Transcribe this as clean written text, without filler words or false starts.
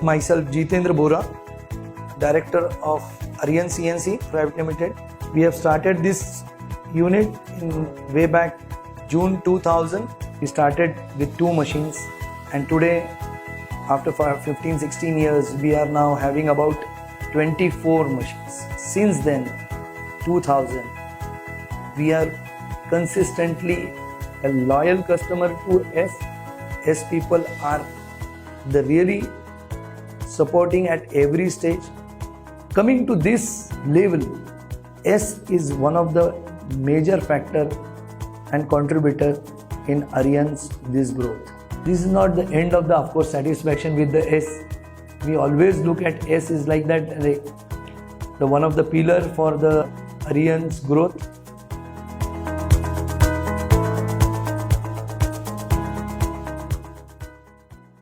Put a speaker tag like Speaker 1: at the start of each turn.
Speaker 1: myself Jitendra Bora, Director of Arihant CNC Private Ltd. We have started this unit in way back June 2000. We started with 2 machines, and today, after 15-16 years, we are now having about 24 machines. Since then, 2000, we are consistently a loyal customer to S. S people are really supporting at every stage. Coming to this level, S is one of the major factor and contributor in Arihant's this growth. This is not the end of the, of course, satisfaction with the S. We always look at S is like that, the one of the pillar for the Arihant's growth.